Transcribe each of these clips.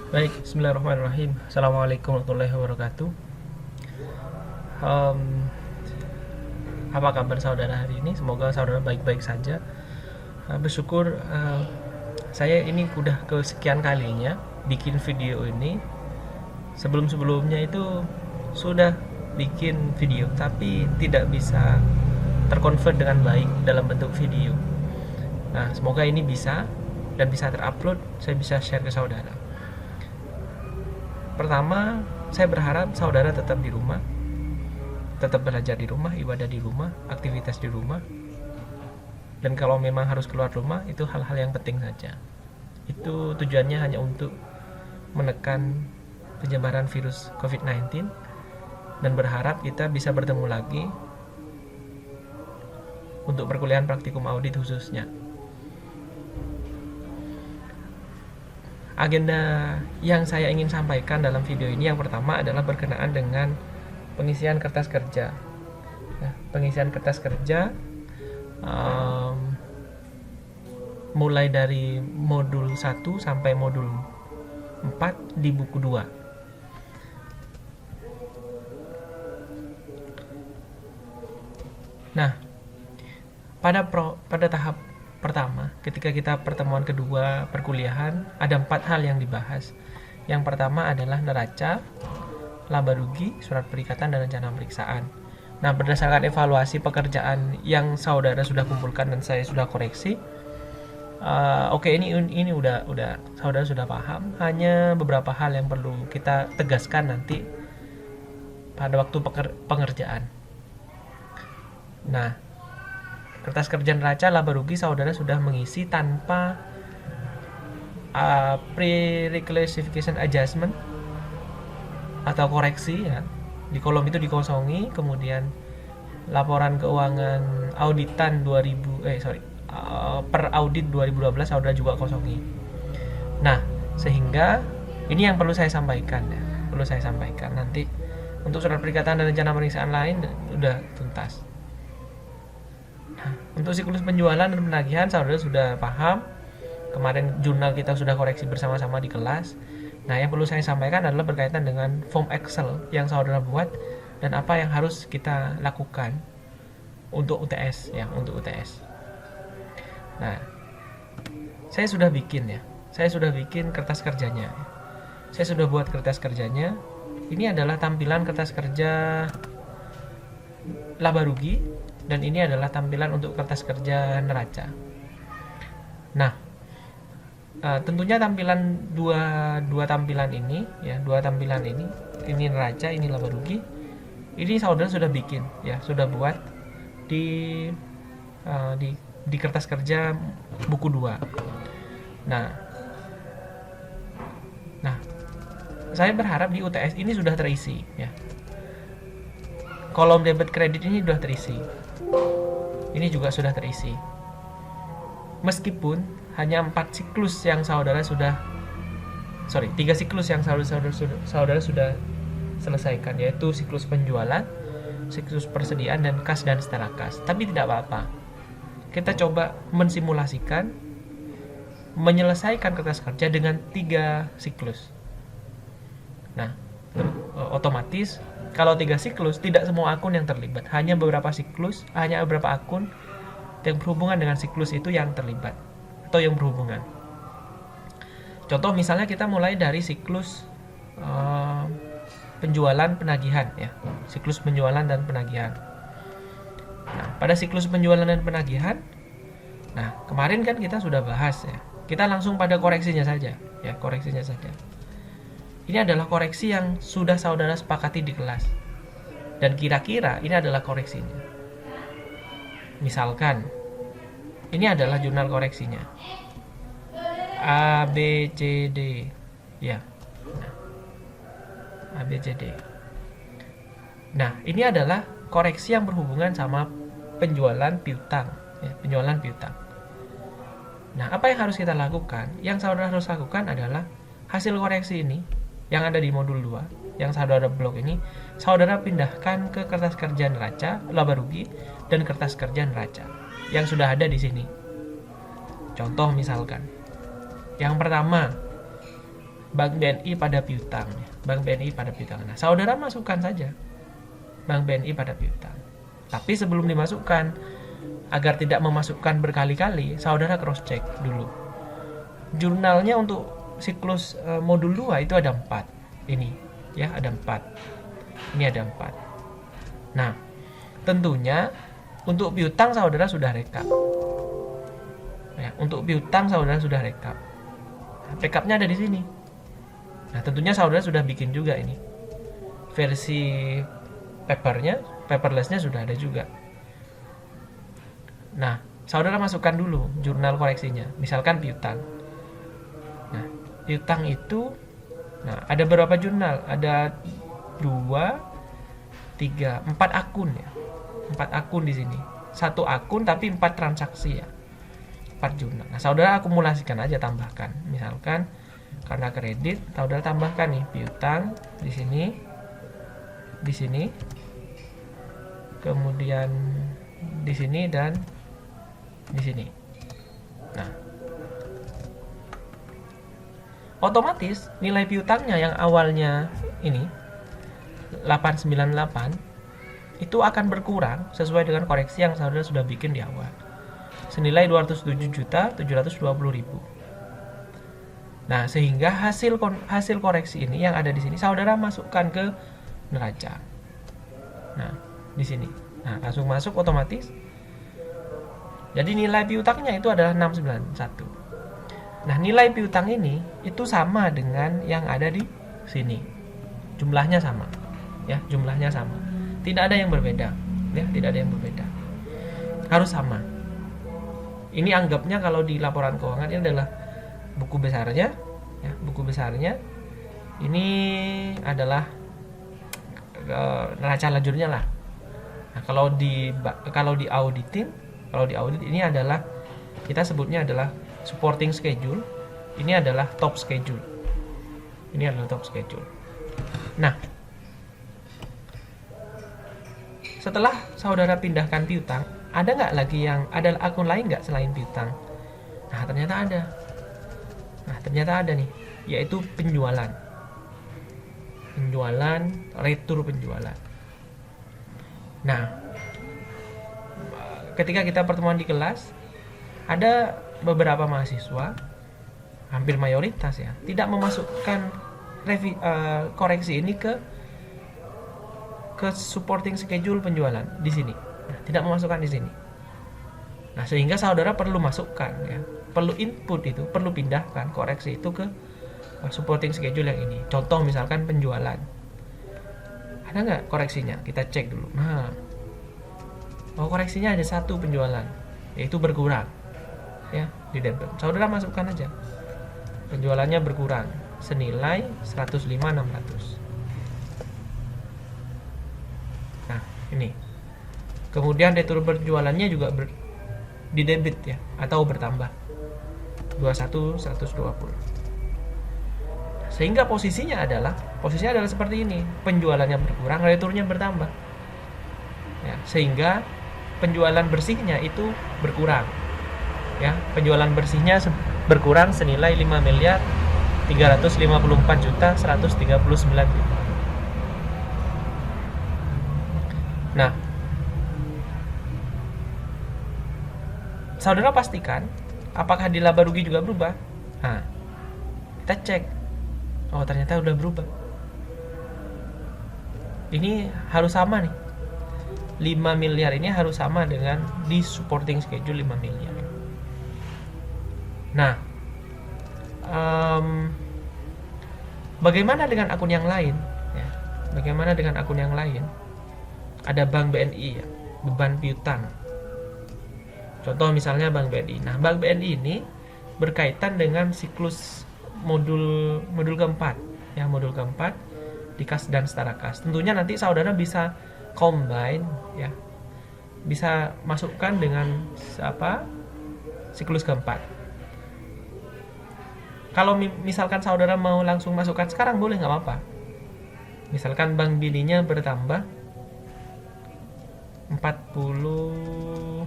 Baik, bismillahirrahmanirrahim. Assalamualaikum warahmatullahi wabarakatuh. Em, Apa kabar saudara hari ini? Semoga saudara baik-baik saja. Bersyukur saya ini udah kesekian kalinya bikin video ini. Sebelum-sebelumnya itu sudah bikin video, tapi tidak bisa terkonvert dengan baik dalam bentuk video. Nah, semoga ini bisa dan bisa terupload, saya bisa share ke saudara. Pertama, saya berharap saudara tetap di rumah, tetap belajar di rumah, ibadah di rumah, aktivitas di rumah. Dan kalau memang harus keluar rumah, itu hal-hal yang penting saja. Itu tujuannya hanya untuk menekan penyebaran virus COVID-19 dan berharap kita bisa bertemu lagi untuk perkuliahan praktikum audit khususnya. Agenda yang saya ingin sampaikan dalam video ini yang pertama adalah berkenaan dengan pengisian kertas kerja. Pengisian kertas kerja mulai dari modul 1 sampai modul 4 di buku 2. Nah, pada tahap pertama, ketika kita pertemuan kedua perkuliahan, ada 4 hal yang dibahas. Yang pertama adalah neraca, laba rugi, surat perikatan, dan rencana pemeriksaan. Nah, berdasarkan evaluasi pekerjaan yang saudara sudah kumpulkan dan saya sudah koreksi, oke, ini udah saudara sudah paham. Hanya beberapa hal yang perlu kita tegaskan nanti pada waktu pengerjaan. Nah, kertas kerja neraca laba rugi saudara sudah mengisi tanpa pre-reclassification adjustment atau koreksi ya. Di kolom itu dikosongi, kemudian laporan keuangan auditan per audit 2012 saudara juga kosongi. Nah, sehingga ini yang perlu saya sampaikan ya. Perlu saya sampaikan nanti untuk surat perikatan dan rencana pemeriksaan lain udah tuntas. Nah, untuk siklus penjualan dan penagihan saudara sudah paham. Kemarin jurnal kita sudah koreksi bersama-sama di kelas. Nah, yang perlu saya sampaikan adalah berkaitan dengan form Excel yang saudara buat dan apa yang harus kita lakukan untuk UTS ya, untuk UTS. Nah, saya sudah bikin ya. Saya sudah bikin kertas kerjanya. Saya sudah buat kertas kerjanya. Ini adalah tampilan kertas kerja laba rugi dan ini adalah tampilan untuk kertas kerja neraca. Nah, tentunya tampilan dua tampilan ini ya, ini neraca, ini laba rugi, ini saudara sudah bikin ya, sudah buat di kertas kerja buku 2. Nah, saya berharap di UTS ini sudah terisi ya. Kolom debit kredit ini sudah terisi. Ini juga sudah terisi. Meskipun hanya 3 siklus yang saudara sudah selesaikan, yaitu siklus penjualan, siklus persediaan, dan kas dan setelah kas. Tapi tidak apa-apa. Kita coba mensimulasikan menyelesaikan kertas kerja dengan 3 siklus. Nah, otomatis kalau 3 siklus tidak semua akun yang terlibat, hanya beberapa akun yang berhubungan dengan siklus itu yang terlibat atau yang berhubungan. Contoh misalnya kita mulai dari siklus penjualan penagihan ya, siklus penjualan dan penagihan. Nah, pada siklus penjualan dan penagihan, nah kemarin kan kita sudah bahas ya, kita langsung pada koreksinya saja ya, koreksinya saja. Ini adalah koreksi yang sudah saudara sepakati di kelas dan kira-kira ini adalah koreksinya. Misalkan ini adalah jurnal koreksinya A, B, C, D ya. A, B, C, D. Nah, ini adalah koreksi yang berhubungan sama penjualan piutang ya, penjualan piutang. Nah, apa yang harus kita lakukan? Yang saudara harus lakukan adalah hasil koreksi ini yang ada di modul 2, yang saudara blok ini, saudara pindahkan ke kertas kerja neraca, laba rugi, dan kertas kerja neraca yang sudah ada di sini. Contoh misalkan, yang pertama, Bank BNI pada piutang. Bank BNI pada piutang. Nah, saudara masukkan saja Bank BNI pada piutang. Tapi sebelum dimasukkan, agar tidak memasukkan berkali-kali, saudara cross check dulu. Jurnalnya untuk siklus modul 2 itu ada 4. Ini ya, ada 4. Ini ada 4. Nah, tentunya untuk piutang saudara sudah rekap. Ya, untuk piutang saudara sudah rekap. Nah, rekapnya ada di sini. Nah, tentunya saudara sudah bikin juga ini. Versi paperlessnya sudah ada juga. Nah, saudara masukkan dulu jurnal koreksinya. Misalkan piutang. Nah, piutang itu, ada berapa jurnal? Ada 2, 3, 4 akun ya. 4 akun di sini. 1 akun tapi 4 transaksi ya. 4 jurnal. Nah, saudara akumulasikan aja, tambahkan. Misalkan karena kredit, saudara tambahkan nih piutang di sini, kemudian di sini dan di sini. Nah, otomatis nilai piutangnya yang awalnya ini 898 itu akan berkurang sesuai dengan koreksi yang saudara sudah bikin di awal, senilai 207.720.000. Nah, sehingga hasil koreksi ini yang ada di sini saudara masukkan ke neraca. Nah, di sini. Nah, langsung masuk otomatis. Jadi nilai piutangnya itu adalah 691. Nah, nilai piutang ini itu sama dengan yang ada di sini. Jumlahnya sama. Ya, jumlahnya sama. Tidak ada yang berbeda. Ya, tidak ada yang berbeda. Harus sama. Ini anggapnya kalau di laporan keuangan ini adalah buku besarnya, ya, buku besarnya. Ini adalah neraca lajurnya lah. Nah, kalau di auditing, kalau di audit ini adalah, kita sebutnya adalah supporting schedule. Ini adalah top schedule. Ini adalah top schedule. Nah, setelah saudara pindahkan piutang, ada nggak lagi ada akun lain nggak selain piutang? Nah, ternyata ada nih, yaitu penjualan, retur penjualan. Nah, ketika kita pertemuan di kelas, ada beberapa mahasiswa, hampir mayoritas ya, tidak memasukkan koreksi ini ke supporting schedule penjualan di sini. Nah, tidak memasukkan di sini. Nah, sehingga saudara perlu masukkan ya, perlu input itu, perlu pindahkan koreksi itu ke supporting schedule yang ini. Contoh misalkan penjualan. Ada nggak koreksinya? Kita cek dulu. Nah, koreksinya ada 1 penjualan, yaitu berkurang. Ya, di debit. Saudara masukkan aja. Penjualannya berkurang senilai 105.600. Nah, ini. Kemudian retur berjualannya juga di debit ya, atau bertambah 21.120. Sehingga posisinya adalah seperti ini. Penjualannya berkurang, returnya bertambah. Ya, sehingga penjualan bersihnya itu berkurang. Ya, penjualan bersihnya berkurang senilai 5.354.139.000. Nah, saudara pastikan apakah di laba rugi juga berubah. Nah, kita cek. Oh, ternyata udah berubah. Ini harus sama nih. 5 miliar ini harus sama dengan di supporting schedule 5 miliar. Nah, bagaimana dengan akun yang lain? Ya, bagaimana dengan akun yang lain? Ada Bank BNI ya, beban piutang. Contoh misalnya Bank BNI. Nah, Bank BNI ini berkaitan dengan siklus modul keempat, ya, modul keempat di kas dan setara kas. Tentunya nanti saudara bisa combine, ya, bisa masukkan dengan siklus keempat. Kalau misalkan saudara mau langsung masukkan sekarang boleh, nggak apa-apa. Misalkan Bank BNI-nya bertambah 40,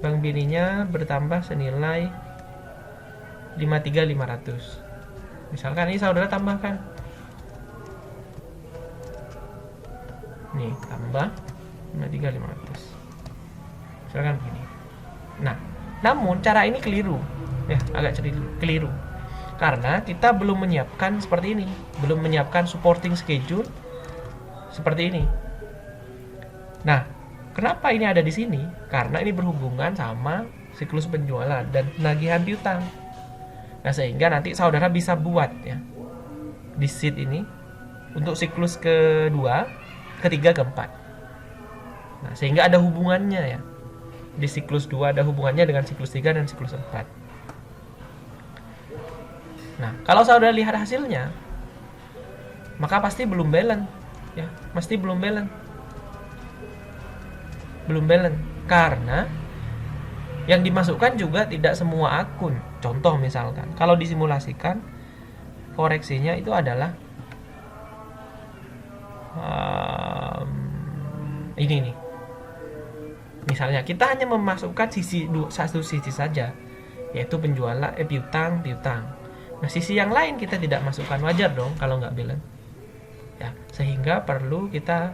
Bank BNI-nya bertambah senilai 53.500. Misalkan ini saudara tambahkan. Nih, tambah 53.500. Misalkan begini. Nah, namun cara ini keliru. Ya, agak keliru. Karena kita belum menyiapkan seperti ini. Belum menyiapkan supporting schedule seperti ini. Nah, kenapa ini ada di sini? Karena ini berhubungan sama siklus penjualan dan penagihan piutang. Nah, sehingga nanti saudara bisa buat ya di sheet ini untuk siklus kedua, ketiga, keempat. Nah, sehingga ada hubungannya ya. Di siklus 2 ada hubungannya dengan siklus 3 dan siklus 4. Nah, kalau saudara lihat hasilnya, maka pasti belum balance ya, pasti belum balance. Belum balance karena yang dimasukkan juga tidak semua akun. Contoh misalkan, kalau disimulasikan koreksinya itu adalah ini nih. Misalnya kita hanya memasukkan satu sisi saja, yaitu penjualan piutang. Nah, sisi yang lain kita tidak masukkan, wajar dong kalau nggak balance. Ya, sehingga perlu kita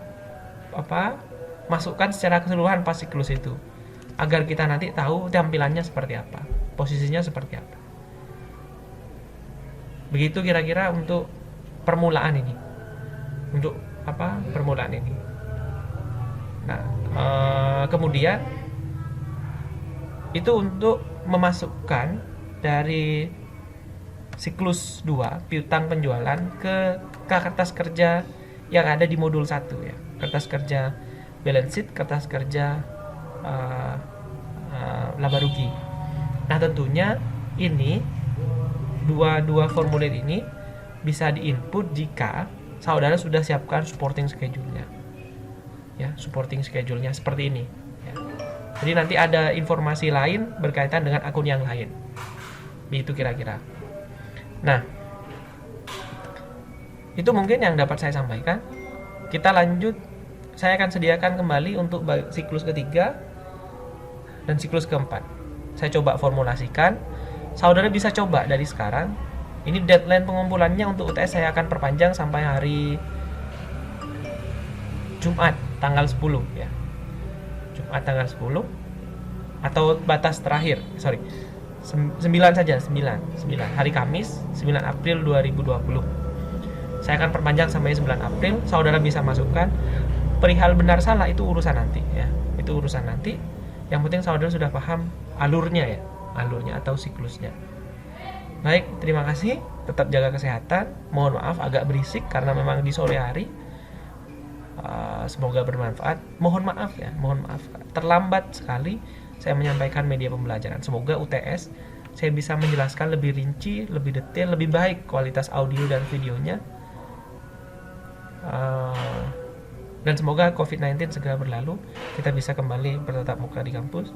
masukkan secara keseluruhan pas siklus itu, agar kita nanti tahu tampilannya seperti apa, posisinya seperti apa. Begitu kira-kira untuk permulaan ini. Untuk permulaan ini. Nah, kemudian itu untuk memasukkan dari siklus 2 piutang penjualan ke kertas kerja yang ada di modul 1 ya. Kertas kerja balance sheet, kertas kerja laba rugi. Nah, tentunya ini dua formulir ini bisa diinput jika saudara sudah siapkan supporting schedule-nya. Ya, supporting schedule-nya seperti ini ya. Jadi nanti ada informasi lain berkaitan dengan akun yang lain. Begitu kira-kira. Nah, itu mungkin yang dapat saya sampaikan. Kita lanjut. Saya akan sediakan kembali untuk siklus ketiga dan siklus keempat. Saya coba formulasikan. Saudara bisa coba dari sekarang. Ini deadline pengumpulannya untuk UTS saya akan perpanjang sampai hari Jumat tanggal 10 ya. Jumat tanggal 10 atau batas terakhir. 9 saja, 9. Hari Kamis 9 April 2020. Saya akan perpanjang sampai 9 April. Saudara bisa masukkan. Perihal benar salah itu urusan nanti ya. Itu urusan nanti. Yang penting saudara sudah paham alurnya ya, alurnya atau siklusnya. Baik, terima kasih. Tetap jaga kesehatan. Mohon maaf agak berisik karena memang di sore hari. Semoga bermanfaat. Mohon maaf ya, mohon maaf. Terlambat sekali saya menyampaikan media pembelajaran. Semoga UTS saya bisa menjelaskan lebih rinci, lebih detail, lebih baik kualitas audio dan videonya. Dan semoga COVID-19 segera berlalu, kita bisa kembali bertatap muka di kampus,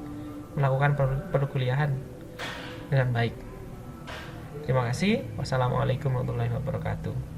melakukan perkuliahan dengan baik. Terima kasih. Wassalamualaikum warahmatullahi wabarakatuh.